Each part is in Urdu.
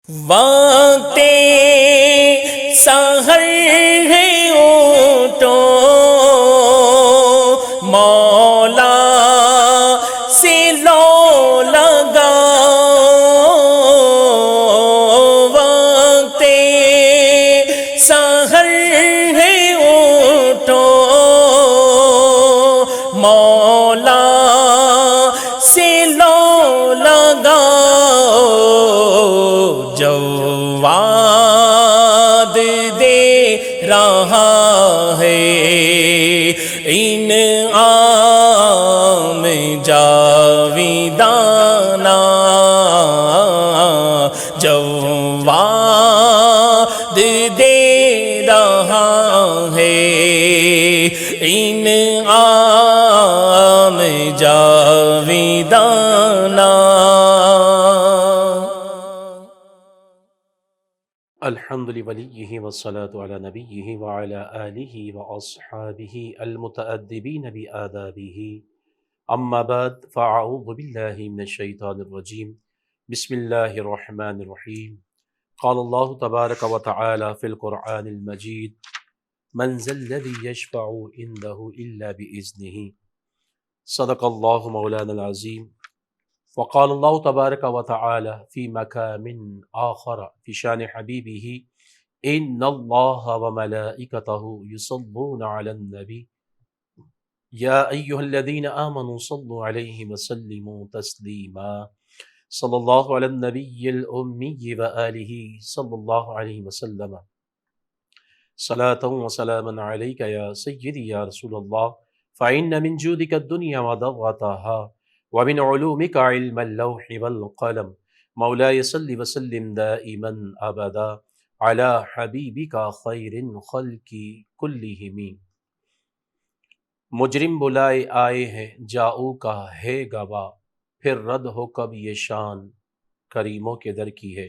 وقت سحر ہے اٹھو مولا سے لو لگاؤ، وقت سحر ہے اٹھو مولا سے لو لگاؤ، جواد دے رہا ہے انعام جاویدانہ، جواد دے رہا ہے انعام جاویدانہ۔ الحمد لولیہ والصلاة علی نبیہ وعلی آلہ واصحابہ المتأدبین بآدابہ، اما بعد فاعوذ باللہ من الشیطان الرجیم، بسم اللہ الرحمن الرحیم۔ قال اللہ تبارک و تعالی فی القرآن المجید، من ذا الذی یشفع عندہ الا بإذنہ، صدق اللہ مولانا العظیم۔ وقال اللہ تبارک و تعالی فی مقام آخر فی شان حبیبہ، ان اللہ وملائکتہ یصلون علی النبی یا ایہا الذین آمنوا صلوا علیہ وسلموا تسلیما، صلی اللہ علی النبی الامی وآلہ صلی اللہ علیہ وسلم، صلاۃ وسلاما علیک یا سیدی یا رسول اللہ، فإن من جودک الدنیا وضرتها ومن علومك علم اللوح والقلم، مولاي صل وسلم دائما ابدا على حبیبک خیر الخلق کلہم۔ مجرم بلائے آئے ہیں جاؤ کا ہے گواہ، پھر رد ہو کب یہ شان کریموں کے در کی ہے۔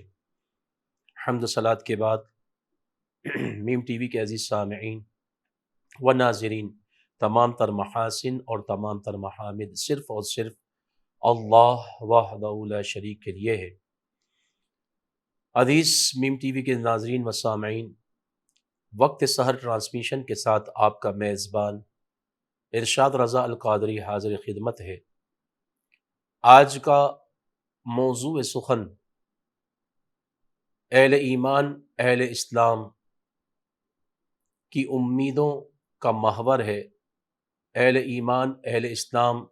حمد و صلات کے بعد میم ٹی وی کے عزیز سامعین و ناظرین، تمام تر محاسن اور تمام تر محامد صرف اور صرف اللہ وحدہ لا شریک کے لیے ہے۔ عزیز میم ٹی وی کے ناظرین و سامعین، وقت سحر ٹرانسمیشن کے ساتھ آپ کا میزبان ارشاد رضا القادری حاضر خدمت ہے۔ آج کا موضوع سخن اہل ایمان، اہل اسلام کی امیدوں کا محور ہے۔ اہل ایمان، اہل اسلام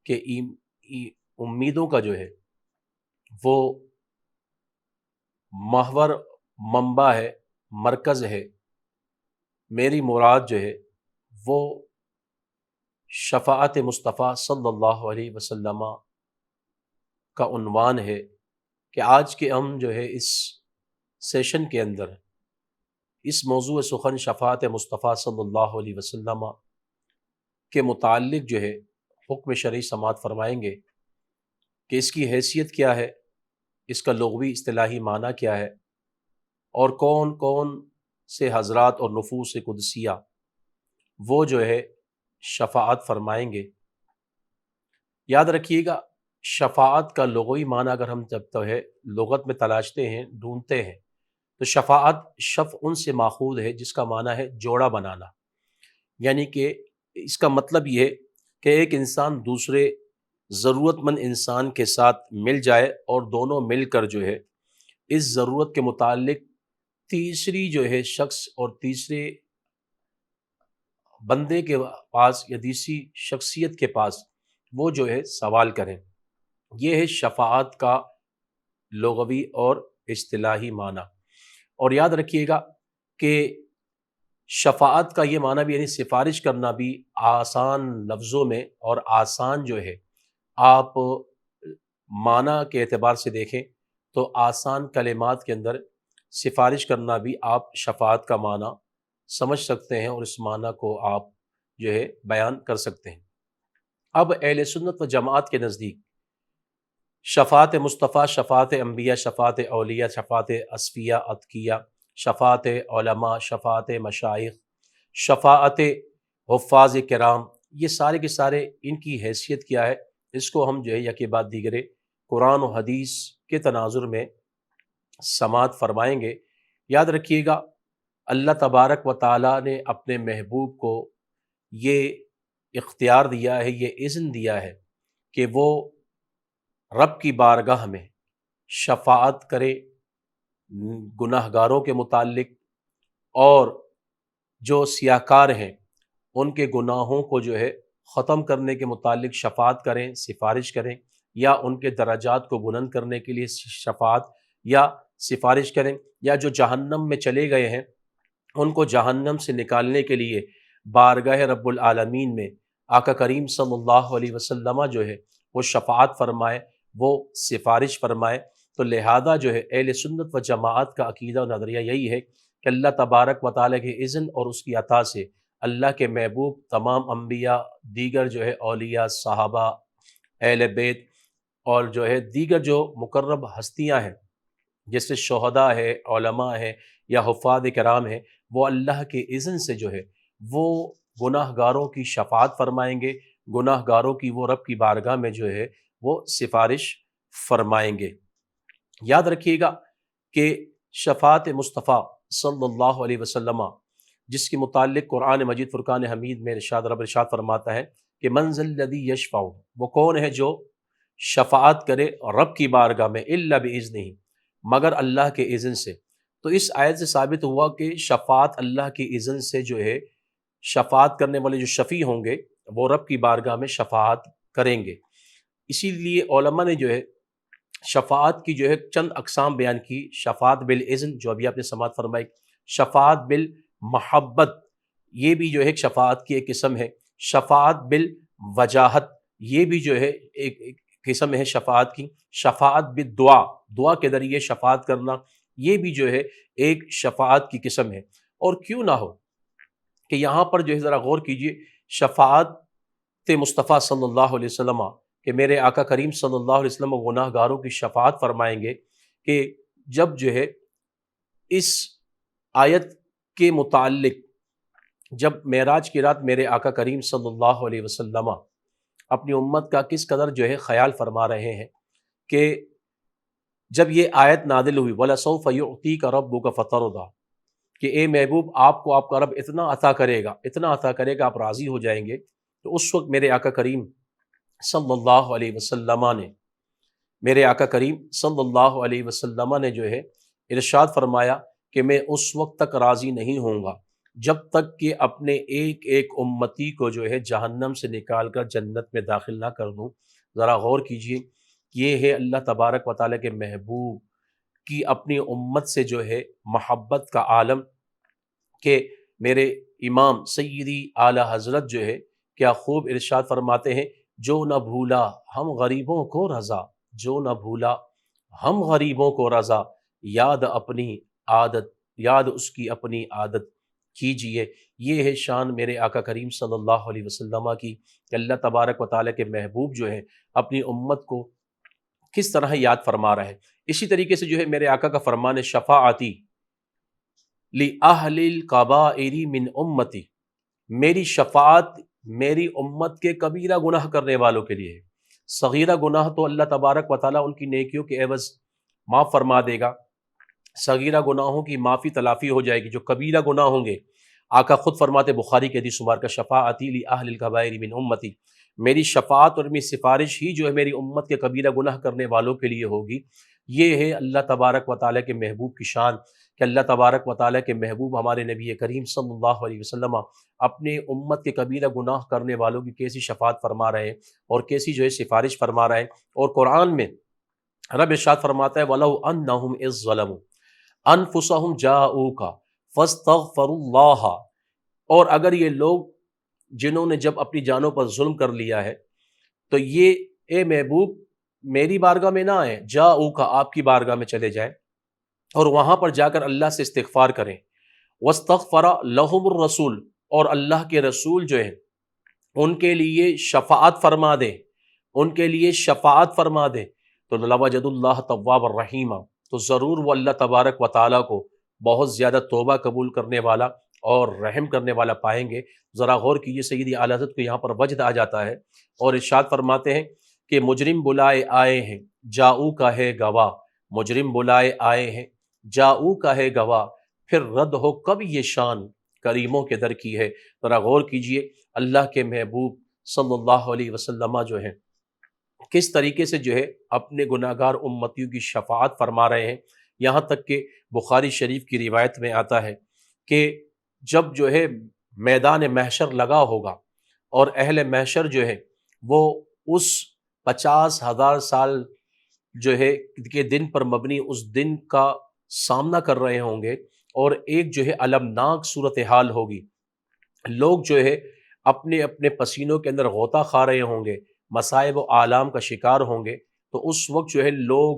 کے امیدوں کا جو ہے وہ محور، منبع ہے، مرکز ہے۔ میری مراد جو ہے وہ شفاعت مصطفیٰ صلی اللہ علیہ وسلم کا عنوان ہے کہ آج کے ہم جو ہے اس سیشن کے اندر اس موضوع سخن شفاعت مصطفیٰ صلی اللہ علیہ وسلم کے متعلق جو ہے حکم شرعی سماعت فرمائیں گے کہ اس کی حیثیت کیا ہے، اس کا لغوی اصطلاحی معنی کیا ہے، اور کون کون سے حضرات اور نفوس قدسیہ وہ جو ہے شفاعت فرمائیں گے۔ یاد رکھیے گا، شفاعت کا لغوی معنی اگر ہم جب تو ہے لغت میں تلاشتے ہیں، ڈھونڈتے ہیں، تو شفاعت شفع ان سے ماخوذ ہے جس کا معنی ہے جوڑا بنانا، یعنی کہ اس کا مطلب یہ ہے کہ ایک انسان دوسرے ضرورت مند انسان کے ساتھ مل جائے اور دونوں مل کر جو ہے اس ضرورت کے متعلق تیسری جو ہے شخص اور تیسرے بندے کے پاس یا تیسری شخصیت کے پاس وہ جو ہے سوال کریں۔ یہ ہے شفاعت کا لغوی اور اصطلاحی معنی۔ اور یاد رکھیے گا کہ شفاعت کا یہ معنی بھی یعنی سفارش کرنا بھی آسان لفظوں میں، اور آسان جو ہے آپ معنی کے اعتبار سے دیکھیں تو آسان کلمات کے اندر سفارش کرنا بھی آپ شفاعت کا معنی سمجھ سکتے ہیں اور اس معنی کو آپ جو ہے بیان کر سکتے ہیں۔ اب اہل سنت و جماعت کے نزدیک شفاعت مصطفیٰ، شفاعت انبیاء، شفاعت اولیاء، شفاعت اصفیاء اتقیاء، شفاعت علماء، شفاعت مشائخ، شفاعت حفاظ کرام، یہ سارے کے سارے ان کی حیثیت کیا ہے، اس کو ہم جو ہے یکے بعد دیگرے قرآن و حدیث کے تناظر میں سماعت فرمائیں گے۔ یاد رکھیے گا، اللہ تبارک و تعالیٰ نے اپنے محبوب کو یہ اختیار دیا ہے، یہ اذن دیا ہے کہ وہ رب کی بارگاہ میں شفاعت کرے گناہ گاروں کے متعلق، اور جو سیاہکار ہیں ان کے گناہوں کو جو ہے ختم کرنے کے متعلق شفاعت کریں، سفارش کریں، یا ان کے درجات کو بلند کرنے کے لیے شفاعت یا سفارش کریں، یا جو جہنم میں چلے گئے ہیں ان کو جہنم سے نکالنے کے لیے بارگاہ رب العالمین میں آقا کریم صلی اللہ علیہ وسلم جو ہے وہ شفاعت فرمائے، وہ سفارش فرمائے۔ تو لہذا جو ہے اہل سنت و جماعت کا عقیدہ و نظریہ یہی ہے کہ اللہ تبارک و تعالیٰ کے اذن اور اس کی عطا سے اللہ کے محبوب تمام انبیاء، دیگر جو ہے اولیاء، صحابہ، اہل بیت، اور جو ہے دیگر جو مقرب ہستیاں ہیں جیسے شہداء ہے، علماء ہیں یا حفاظ کرام ہیں، وہ اللہ کے اذن سے جو ہے وہ گناہ گاروں کی شفاعت فرمائیں گے، گناہ گاروں کی وہ رب کی بارگاہ میں جو ہے وہ سفارش فرمائیں گے۔ یاد رکھیے گا کہ شفاعت مصطفیٰ صلی اللہ علیہ وسلم جس کے متعلق قرآن مجید فرقان حمید میں رب ارشاد فرماتا ہے کہ من ذا الذی یشفع، وہ کون ہے جو شفاعت کرے رب کی بارگاہ میں الا باذنہ، مگر اللہ کے اذن سے۔ تو اس آیت سے ثابت ہوا کہ شفاعت اللہ کے اذن سے جو ہے، شفاعت کرنے والے جو شفیع ہوں گے وہ رب کی بارگاہ میں شفاعت کریں گے۔ اسی لیے علماء نے جو ہے شفاعت کی جو ہے چند اقسام بیان کی۔ شفاعت بالاذن جو ابھی آپ نے سماعت فرمائی، شفاعت بالمحبت یہ بھی جو ہے ایک شفاعت کی ایک قسم ہے، شفاعت بالوجاہت یہ بھی جو ہے ایک قسم ہے شفاعت کی، شفاعت بالدعا دعا کے ذریعے شفاعت کرنا یہ بھی جو ہے ایک شفاعت کی قسم ہے۔ اور کیوں نہ ہو کہ یہاں پر جو ہے ذرا غور کیجئے، شفاعت مصطفیٰ صلی اللہ علیہ وسلم کہ میرے آقا کریم صلی اللہ علیہ وسلم گناہ گاروں کی شفاعت فرمائیں گے، کہ جب جو ہے اس آیت کے متعلق جب معراج کی رات میرے آقا کریم صلی اللہ علیہ وسلم اپنی امت کا کس قدر جو ہے خیال فرما رہے ہیں کہ جب یہ آیت نازل ہوئی وَلَسَوْفَ يُعْطِيكَ رَبُّكَ فَتَرْضَىٰ کہ اے محبوب آپ کو آپ کا رب اتنا عطا کرے گا، اتنا عطا کرے گا آپ راضی ہو جائیں گے۔ تو اس وقت میرے آقا کریم صلی اللہ علیہ وسلم نے میرے آقا کریم صلی اللہ علیہ وسلم نے جو ہے ارشاد فرمایا کہ میں اس وقت تک راضی نہیں ہوں گا جب تک کہ اپنے ایک ایک امتی کو جو ہے جہنم سے نکال کر جنت میں داخل نہ کر دوں۔ ذرا غور کیجئے، یہ ہے اللہ تبارک و تعالیٰ کے محبوب کی اپنی امت سے جو ہے محبت کا عالم، کہ میرے امام سیدی اعلیٰ حضرت جو ہے کیا خوب ارشاد فرماتے ہیں، جو نہ بھولا ہم غریبوں کو رضا، جو نہ بھولا ہم غریبوں کو رضا، یاد اپنی عادت، یاد اس کی اپنی عادت کیجئے۔ یہ ہے شان میرے آقا کریم صلی اللہ علیہ وسلم کی کہ اللہ تبارک و تعالیٰ کے محبوب جو ہے اپنی امت کو کس طرح یاد فرما رہے ہیں۔ اسی طریقے سے جو ہے میرے آقا کا فرمان ہے شفاعتی لِأَهْلِ الْقَبَائِرِ مِنْ أُمَّتِي، میری شفاعت میری امت کے کبیرہ گناہ کرنے والوں کے لیے ہے۔ صغیرہ گناہ تو اللہ تبارک و تعالیٰ ان کی نیکیوں کے عوض معاف فرما دے گا، صغیرہ گناہوں کی معافی تلافی ہو جائے گی۔ جو کبیرہ گناہ ہوں گے آقا خود فرماتے بخاری کے حدیث مبارکہ شفاعتی لِأَهْلِ الْقَبَائِرِ مِنْ أُمَّتِي، میری شفاعت اور میری سفارش ہی جو ہے میری امت کے کبیرہ گناہ کرنے والوں کے لیے ہوگی۔ یہ ہے اللہ تبارک و تعالیٰ کے محبوب کی شان کہ اللہ تبارک و تعالیٰ کے محبوب ہمارے نبی کریم صلی اللہ علیہ وسلم اپنے امت کے کبیرہ گناہ کرنے والوں کی کیسی شفاعت فرما رہے ہیں اور کیسی جو ہے سفارش فرما رہے ہیں۔ اور قرآن میں رب ارشاد فرماتا ہے وَلَوْ أَنَّهُمْ إِذ ظَّلَمُوا أَنفُسَهُمْ جَاءُوكَ فَاسْتَغْفَرُوا اللَّهَ، اور اگر یہ لوگ جنہوں نے جب اپنی جانوں پر ظلم کر لیا ہے تو یہ اے محبوب میری بارگاہ میں نہ آئیں، جاؤک آپ کی بارگاہ میں چلے جائیں اور وہاں پر جا کر اللہ سے استغفار کریں۔ واستغفر لهم الرسول، اور اللہ کے رسول جو ہیں ان کے لیے شفاعت فرما دیں، ان کے لیے شفاعت فرما دیں، تو لوجد اللہ تواب الرحیم، تو ضرور وہ اللہ تبارک و تعالیٰ کو بہت زیادہ توبہ قبول کرنے والا اور رحم کرنے والا پائیں گے۔ ذرا غور کیجیے، سیدی اعلیٰ حضرت کو یہاں پر وجد آ جاتا ہے اور ارشاد فرماتے ہیں کہ مجرم بلائے آئے ہیں جاؤ کا ہے گواہ، مجرم بلائے آئے ہیں جاؤ کا ہے گواہ، پھر رد ہو کب یہ شان کریموں کے در کی ہے۔ ذرا غور کیجئے اللہ کے محبوب صلی اللہ علیہ وسلم جو ہیں کس طریقے سے جو ہے اپنے گناہگار امتیوں کی شفاعت فرما رہے ہیں۔ یہاں تک کہ بخاری شریف کی روایت میں آتا ہے کہ جب جو ہے میدان محشر لگا ہوگا اور اہل محشر جو ہے وہ اس 50,000 سال جو ہے کے دن پر مبنی اس دن کا سامنا کر رہے ہوں گے، اور ایک جو ہے المناک صورتحال ہوگی، لوگ جو ہے اپنے اپنے پسینوں کے اندر غوطہ کھا رہے ہوں گے، مصائب و آلام کا شکار ہوں گے، تو اس وقت جو ہے لوگ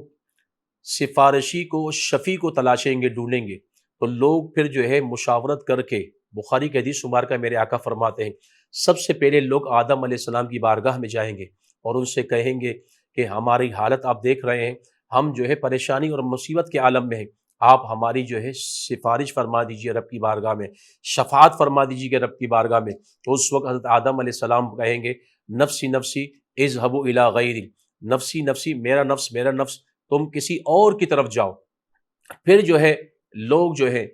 سفارشی کو، شفیع کو تلاشیں گے، ڈھونڈیں گے۔ تو لوگ پھر جو ہے مشاورت کر کے، بخاری کی حدیث مبارکہ میرے آقا فرماتے ہیں سب سے پہلے لوگ آدم علیہ السلام کی بارگاہ میں جائیں گے اور ان سے کہیں گے کہ ہماری حالت آپ دیکھ رہے ہیں، ہم جو ہے پریشانی اور مصیبت کے عالم میں ہیں، آپ ہماری جو ہے سفارش فرما دیجیے رب کی بارگاہ میں، شفاعت فرما دیجیے کہ رب کی بارگاہ میں۔ تو اس وقت حضرت آدم علیہ السلام کہیں گے نفسی نفسی اذهبوا الی غیری، نفسی نفسی، میرا نفس میرا نفس، تم کسی اور کی طرف جاؤ۔ پھر جو ہے لوگ جو ہے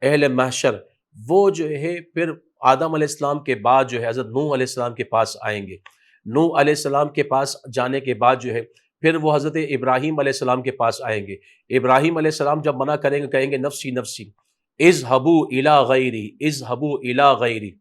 اہل محشر وہ جو ہے پھر آدم علیہ السلام کے بعد جو ہے حضرت نوح علیہ السلام کے پاس آئیں گے، نوح علیہ السلام کے پاس جانے کے بعد جو ہے پھر وہ حضرت ابراہیم علیہ السلام کے پاس آئیں گے۔ ابراہیم علیہ السلام جب منع کریں گے کہیں گے نفسی نفسی اذهبوا الی غیری، اذهبوا الی غیری،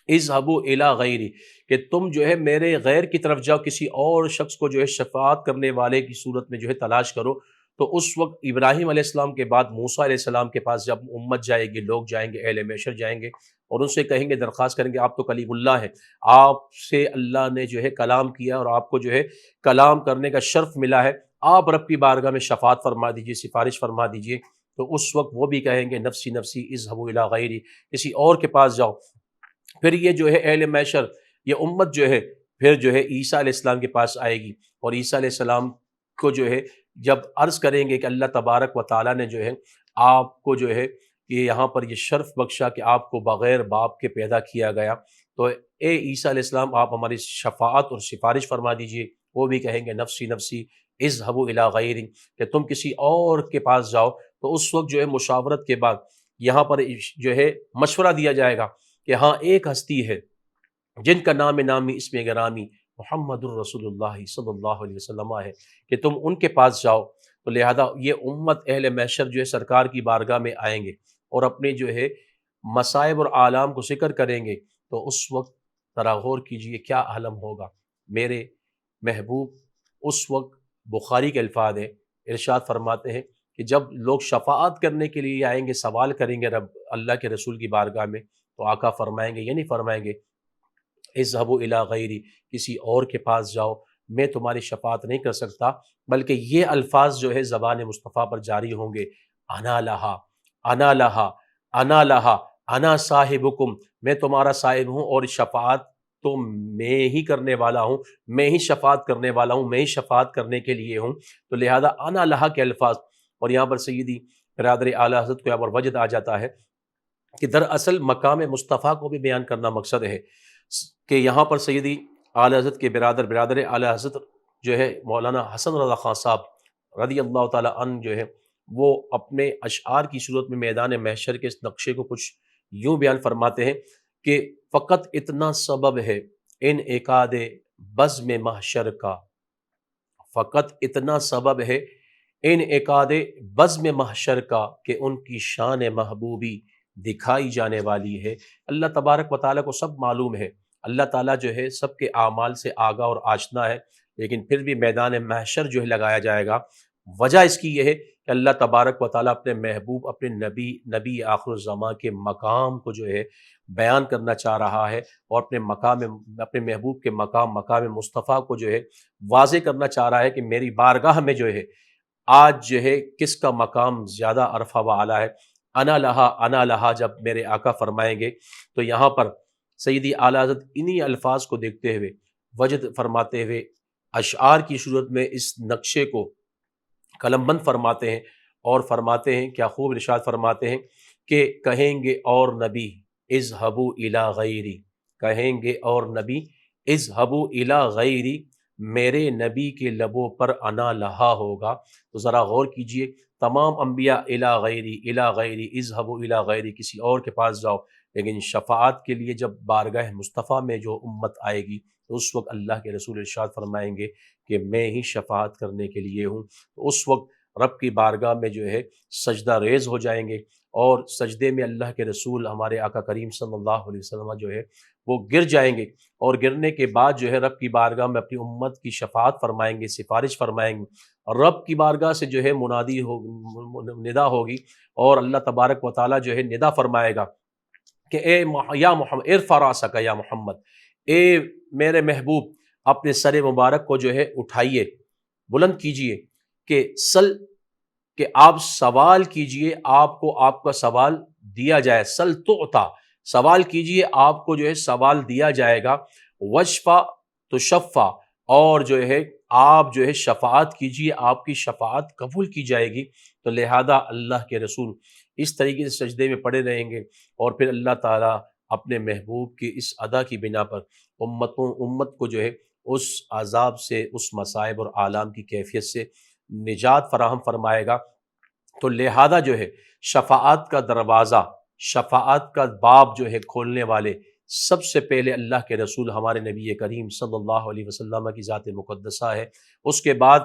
اذهبوا الی غیری، کہ تم جو ہے میرے غیر کی طرف جاؤ، کسی اور شخص کو جو ہے شفاعت کرنے والے کی صورت میں جو ہے تلاش کرو۔ تو اس وقت ابراہیم علیہ السلام کے بعد موسیٰ علیہ السلام کے پاس جب امت جائے گی، لوگ جائیں گے، اہل محشر جائیں گے اور ان سے کہیں گے، درخواست کریں گے آپ تو کلیم اللہ ہیں، آپ سے اللہ نے جو ہے کلام کیا اور آپ کو جو ہے کلام کرنے کا شرف ملا ہے، آپ رب کی بارگاہ میں شفاعت فرما دیجئے، سفارش فرما دیجئے۔ تو اس وقت وہ بھی کہیں گے نفسی نفسی اذهبوا الی غیری، کسی اور کے پاس جاؤ۔ پھر یہ جو ہے اہل محشر، یہ امت جو ہے پھر جو ہے عیسیٰ علیہ السلام کے پاس آئے گی، اور عیسیٰ علیہ السلام کو جو ہے جب عرض کریں گے کہ اللہ تبارک و تعالیٰ نے جو ہے آپ کو جو ہے یہ یہاں پر یہ شرف بخشا کہ آپ کو بغیر باپ کے پیدا کیا گیا، تو اے عیسیٰ علیہ السلام آپ ہماری شفاعت اور سفارش فرما دیجئے۔ وہ بھی کہیں گے نفسی نفسی اذهبوا الی غیری، کہ تم کسی اور کے پاس جاؤ۔ تو اس وقت جو ہے مشاورت کے بعد یہاں پر جو ہے مشورہ دیا جائے گا کہ ہاں ایک ہستی ہے جن کا نام نامی اسم گرامی محمد الرسول اللہ صلی اللہ علیہ وسلم ہے، کہ تم ان کے پاس جاؤ۔ تو لہذا یہ امت اہل محشر جو ہے سرکار کی بارگاہ میں آئیں گے اور اپنے جو ہے مصائب اور آلام کو ذکر کریں گے۔ تو اس وقت ذرا غور کیجئے کیا عالم ہوگا میرے محبوب۔ اس وقت بخاری کے الفاظ ہیں، ارشاد فرماتے ہیں کہ جب لوگ شفاعت کرنے کے لیے آئیں گے، سوال کریں گے رب اللہ کے رسول کی بارگاہ میں، تو آقا فرمائیں گے، یہ نہیں فرمائیں گے اذهبوا الی غیری، کسی اور کے پاس جاؤ، میں تمہاری شفاعت نہیں کر سکتا، بلکہ یہ الفاظ جو ہے زبان مصطفیٰ پر جاری ہوں گے، انا لہا، انا لہا، انا لہا، انا صاحبکم، میں تمہارا صاحب ہوں اور شفاعت تو میں ہی کرنے والا ہوں، میں ہی شفاعت کرنے والا ہوں، میں ہی شفاعت کرنے کے لیے ہوں۔ تو لہذا انا لہا کے الفاظ، اور یہاں پر سیدی برادر اعلیٰ حضرت کو یہاں پر وجد آ جاتا ہے کہ دراصل مقام مصطفیٰ کو بھی بیان کرنا مقصد ہے کہ یہاں پر سیدی اعلیٰ حضرت کے برادر اعلیٰ حضرت جو ہے مولانا حسن رضا خان صاحب رضی اللہ تعالیٰ عنہ جو ہے وہ اپنے اشعار کی صورت میں میدان محشر کے اس نقشے کو کچھ یوں بیان فرماتے ہیں کہ فقط اتنا سبب ہے انعقاد بزم محشر کا، فقط اتنا سبب ہے انعقاد بزم محشر کا کہ ان کی شان محبوبی دکھائی جانے والی ہے۔ اللہ تبارک و تعالیٰ کو سب معلوم ہے، اللہ تعالیٰ جو ہے سب کے اعمال سے آگاہ اور آشنا ہے، لیکن پھر بھی میدان محشر جو ہے لگایا جائے گا۔ وجہ اس کی یہ ہے کہ اللہ تبارک و تعالیٰ اپنے محبوب، اپنے نبی آخر الزماں کے مقام کو جو ہے بیان کرنا چاہ رہا ہے، اور اپنے محبوب کے مقام مصطفیٰ کو جو ہے واضح کرنا چاہ رہا ہے کہ میری بارگاہ میں جو ہے آج جو ہے کس کا مقام زیادہ عرفہ و اعلیٰ ہے۔ انا لہا جب میرے آقا فرمائیں گے تو یہاں پر سیدی اعلیٰ حضرت انہی الفاظ کو دیکھتے ہوئے وجد فرماتے ہوئے اشعار کی صورت میں اس نقشے کو قلم بند فرماتے ہیں، اور فرماتے ہیں کیا خوب ارشاد فرماتے ہیں کہ کہیں گے اور نبی اذهبوا الی غیری، کہیں گے اور نبی اذهبوا الی غیری، میرے نبی کے لبوں پر انا لہا ہوگا۔ تو ذرا غور کیجئے تمام انبیاء الی غیری اذهبوا الی غیری، کسی اور کے پاس جاؤ، لیکن شفاعت کے لیے جب بارگاہ مصطفیٰ میں جو امت آئے گی تو اس وقت اللہ کے رسول ارشاد فرمائیں گے کہ میں ہی شفاعت کرنے کے لیے ہوں۔ تو اس وقت رب کی بارگاہ میں جو ہے سجدہ ریز ہو جائیں گے، اور سجدے میں اللہ کے رسول ہمارے آقا کریم صلی اللہ علیہ وسلم جو ہے وہ گر جائیں گے، اور گرنے کے بعد جو ہے رب کی بارگاہ میں اپنی امت کی شفاعت فرمائیں گے، سفارش فرمائیں گے، اور رب کی بارگاہ سے جو ہے منادی ہو، ندا ہوگی، اور اللہ تبارک و تعالیٰ جو ہے ندا فرمائے گا کہ یا محمد ارفع راسک یا محمد، اے میرے محبوب اپنے سر مبارک کو جو ہے اٹھائیے، بلند کیجئے، کہ کہ آپ سوال کیجئے، آپ کو آپ کا سوال دیا جائے، سل تعطا، سوال کیجئے آپ کو جو ہے سوال دیا جائے گا، وشفا تشفا، اور جو ہے آپ جو ہے شفاعت کیجئے، آپ کی شفاعت قبول کی جائے گی۔ تو لہذا اللہ کے رسول اس طریقے سے سجدے میں پڑے رہیں گے، اور پھر اللہ تعالیٰ اپنے محبوب کی اس ادا کی بنا پر امت کو جو ہے اس عذاب سے، اس مصائب اور آلام کی کیفیت سے نجات فراہم فرمائے گا۔ تو لہذا جو ہے شفاعت کا دروازہ، شفاعت کا باب جو ہے کھولنے والے سب سے پہلے اللہ کے رسول ہمارے نبی کریم صلی اللہ علیہ وسلم کی ذات مقدسہ ہے۔ اس کے بعد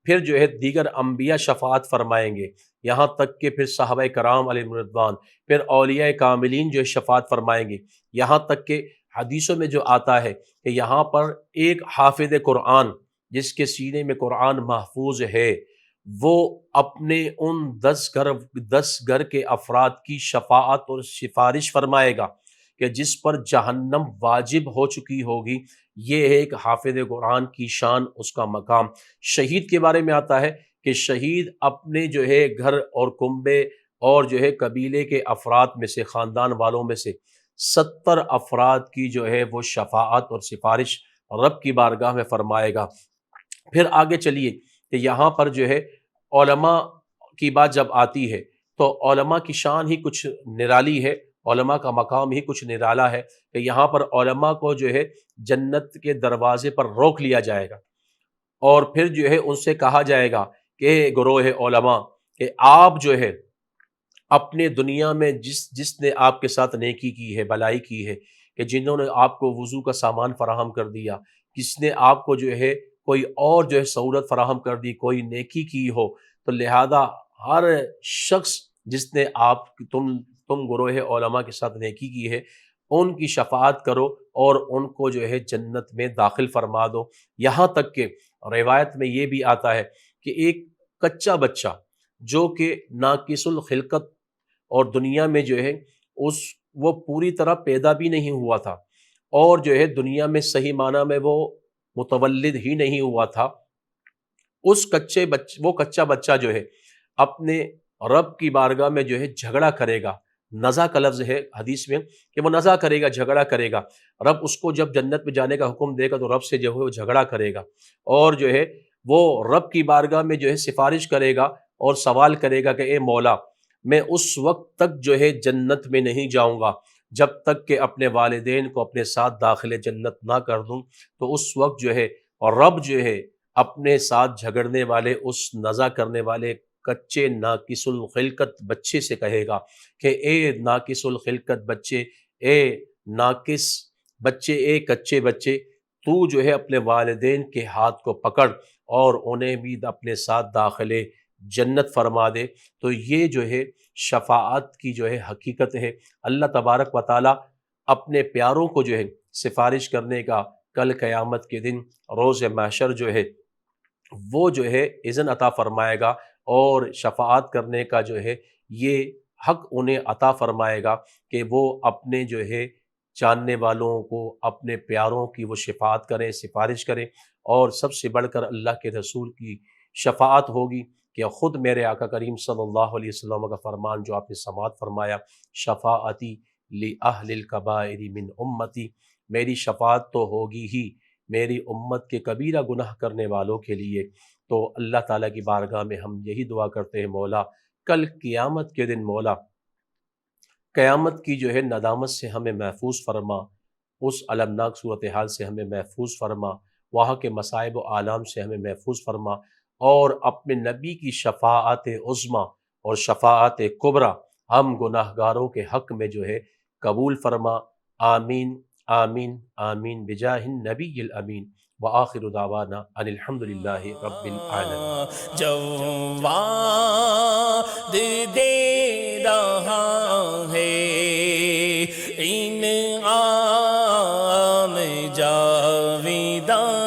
پھر جو ہے دیگر انبیاء شفاعت فرمائیں گے، یہاں تک کہ پھر صحابہ کرام علیہ رضوان، پھر اولیاء کاملین جو ہے شفاعت فرمائیں گے، یہاں تک کہ حدیثوں میں جو آتا ہے کہ یہاں پر ایک حافظ قرآن جس کے سینے میں قرآن محفوظ ہے، وہ اپنے ان 10 گھر کے افراد کی شفاعت اور سفارش فرمائے گا کہ جس پر جہنم واجب ہو چکی ہوگی۔ یہ ہے ایک حافظ قرآن کی شان، اس کا مقام۔ شہید کے بارے میں آتا ہے کہ شہید اپنے جو ہے گھر اور کنبے اور جو ہے قبیلے کے افراد میں سے، خاندان والوں میں سے 70 افراد کی جو ہے وہ شفاعت اور سفارش رب کی بارگاہ میں فرمائے گا۔ پھر آگے چلیے کہ یہاں پر جو ہے علماء کی بات جب آتی ہے تو علماء کی شان ہی کچھ نرالی ہے، علماء کا مقام ہی کچھ نرالا ہے کہ یہاں پر علماء کو جو ہے جنت کے دروازے پر روک لیا جائے گا، اور پھر جو ہے ان سے کہا جائے گا کہ گروہ علماء، کہ آپ جو ہے اپنے دنیا میں جس نے آپ کے ساتھ نیکی کی ہے، بلائی کی ہے، کہ جنہوں نے آپ کو وضو کا سامان فراہم کر دیا، کس نے آپ کو جو ہے کوئی اور جو ہے سہولت فراہم کر دی، کوئی نیکی کی ہو، تو لہذا ہر شخص جس نے تم گروہ علماء کے ساتھ نیکی کی ہے، ان کی شفاعت کرو اور ان کو جو ہے جنت میں داخل فرما دو۔ یہاں تک کہ روایت میں یہ بھی آتا ہے کہ ایک کچا بچہ جو کہ ناقص الخلقت اور دنیا میں جو ہے وہ پوری طرح پیدا بھی نہیں ہوا تھا، اور جو ہے دنیا میں صحیح معنی میں وہ متولد ہی نہیں ہوا تھا، وہ کچا بچہ جو ہے اپنے رب کی بارگاہ میں جو ہے جھگڑا کرے گا۔ نزا کا لفظ ہے حدیث میں کہ وہ نزا کرے گا، جھگڑا کرے گا۔ رب اس کو جب جنت میں جانے کا حکم دے گا تو رب سے جو ہے وہ جھگڑا کرے گا، اور جو ہے وہ رب کی بارگاہ میں جو ہے سفارش کرے گا اور سوال کرے گا کہ اے مولا، میں اس وقت تک جو ہے جنت میں نہیں جاؤں گا جب تک کہ اپنے والدین کو اپنے ساتھ داخل جنت نہ کر دوں۔ تو اس وقت جو ہے اور رب جو ہے اپنے ساتھ جھگڑنے والے، اس نزا کرنے والے کچے ناقص الخلقت بچے سے کہے گا کہ اے ناقص الخلقت بچے، اے ناقص بچے، اے کچے بچے، تو جو ہے اپنے والدین کے ہاتھ کو پکڑ اور انہیں بھی اپنے ساتھ داخلے جنت فرما دے۔ تو یہ جو ہے شفاعت کی جو ہے حقیقت ہے۔ اللہ تبارک و تعالیٰ اپنے پیاروں کو جو ہے سفارش کرنے کا کل قیامت کے دن روز محشر جو ہے وہ جو ہے اذن عطا فرمائے گا، اور شفاعت کرنے کا جو ہے یہ حق انہیں عطا فرمائے گا کہ وہ اپنے جو ہے جاننے والوں کو، اپنے پیاروں کی وہ شفاعت کریں، سفارش کریں۔ اور سب سے بڑھ کر اللہ کے رسول کی شفاعت ہوگی کہ خود میرے آقا کریم صلی اللہ علیہ وسلم کا فرمان جو آپ نے سماعت فرمایا، شفاعتی لأہل الکبائر من امتی، میری شفاعت تو ہوگی ہی میری امت کے کبیرہ گناہ کرنے والوں کے لیے۔ تو اللہ تعالیٰ کی بارگاہ میں ہم یہی دعا کرتے ہیں، مولا کل قیامت کے دن، مولا قیامت کی جو ہے ندامت سے ہمیں محفوظ فرما، اس المناک صورتحال سے ہمیں محفوظ فرما، وہاں کے مصائب و آلام سے ہمیں محفوظ فرما، اور اپنے نبی کی شفاعت عظمیٰ اور شفاعت کبریٰ ہم گناہ گاروں کے حق میں جو ہے قبول فرما۔ آمین آمین آمین بجاہ النبی الامین وآخر دعوانا ان الحمدللہ رب العالمین۔ جواد دے رہا ہے انعام جاویداں